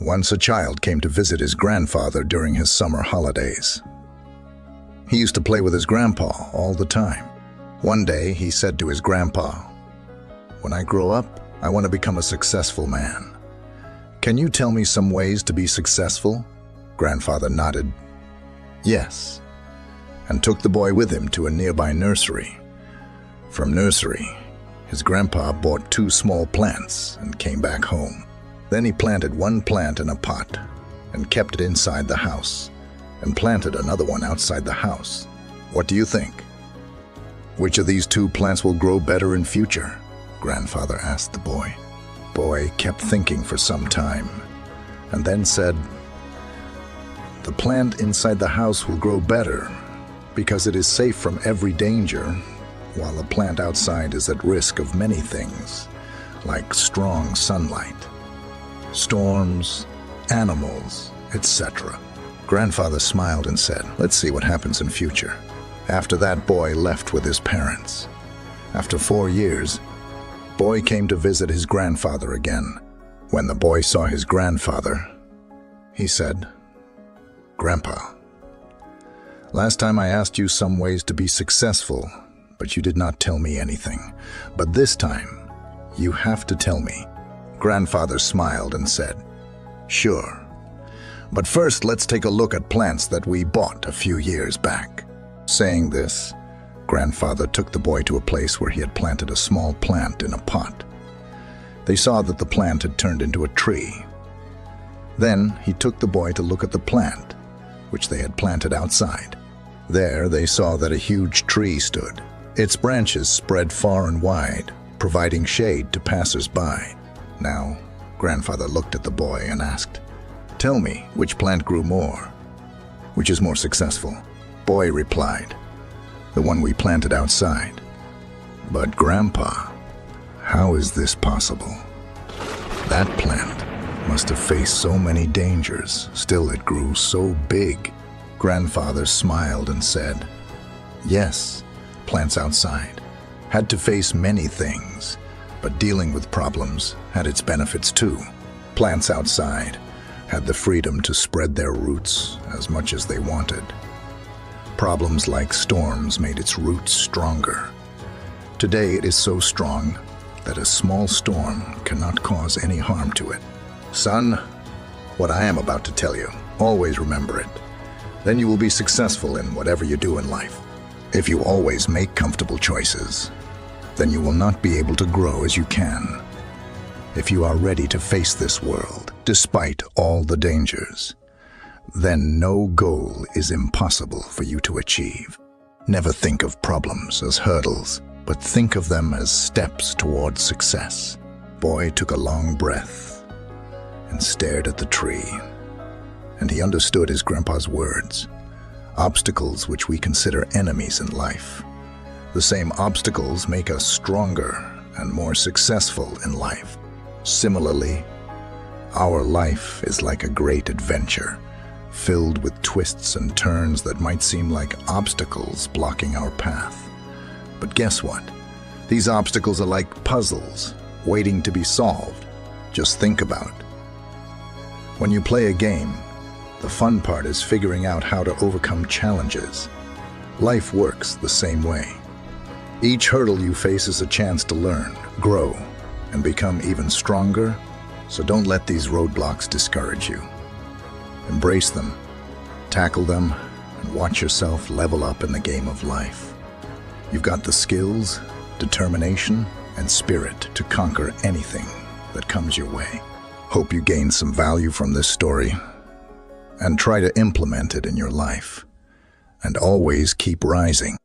Once a child came to visit his grandfather during his summer holidays. He used to play with his grandpa all the time. One day, he said to his grandpa, "When I grow up, I want to become a successful man. Can you tell me some ways to be successful?" Grandfather nodded, "Yes," and took the boy with him to a nearby nursery. From nursery, his grandpa bought 2 small plants and came back home. Then he planted one plant in a pot and kept it inside the house and planted another one outside the house. What do you think? Which of these 2 plants will grow better in future? Grandfather asked the boy. Boy kept thinking for some time and then said, "The plant inside the house will grow better because it is safe from every danger, while the plant outside is at risk of many things, like strong sunlight, storms, animals, etc." Grandfather smiled and said, "Let's see what happens in future." After that, boy left with his parents. After 4 years, boy came to visit his grandfather again. When the boy saw his grandfather, he said, "Grandpa, last time I asked you some ways to be successful, but you did not tell me anything. But this time, you have to tell me." Grandfather smiled and said, "Sure. But first, let's take a look at plants that we bought a few years back." Saying this, Grandfather took the boy to a place where he had planted a small plant in a pot. They saw that the plant had turned into a tree. Then he took the boy to look at the plant, which they had planted outside. There they saw that a huge tree stood. Its branches spread far and wide, providing shade to passers-by. Now, Grandfather looked at the boy and asked, "Tell me, which plant grew more? Which is more successful?" Boy replied, "The one we planted outside." "But Grandpa, how is this possible? That plant must have faced so many dangers, still it grew so big." Grandfather smiled and said, "Yes, plants outside had to face many things, but dealing with problems had its benefits too. Plants outside had the freedom to spread their roots as much as they wanted. Problems like storms made its roots stronger. Today it is so strong that a small storm cannot cause any harm to it. Son, what I am about to tell you, always remember it. Then you will be successful in whatever you do in life. If you always make comfortable choices, then you will not be able to grow as you can. If you are ready to face this world, despite all the dangers, then no goal is impossible for you to achieve. Never think of problems as hurdles, but think of them as steps towards success." Boy took a long breath and stared at the tree, and he understood his grandpa's words. Obstacles which we consider enemies in life. The same obstacles make us stronger and more successful in life. Similarly, our life is like a great adventure, filled with twists and turns that might seem like obstacles blocking our path. But guess what? These obstacles are like puzzles, waiting to be solved. Just think about it. When you play a game, the fun part is figuring out how to overcome challenges. Life works the same way. Each hurdle you face is a chance to learn, grow, and become even stronger, so don't let these roadblocks discourage you. Embrace them, tackle them, and watch yourself level up in the game of life. You've got the skills, determination, and spirit to conquer anything that comes your way. Hope you gain some value from this story, and try to implement it in your life. And always keep rising.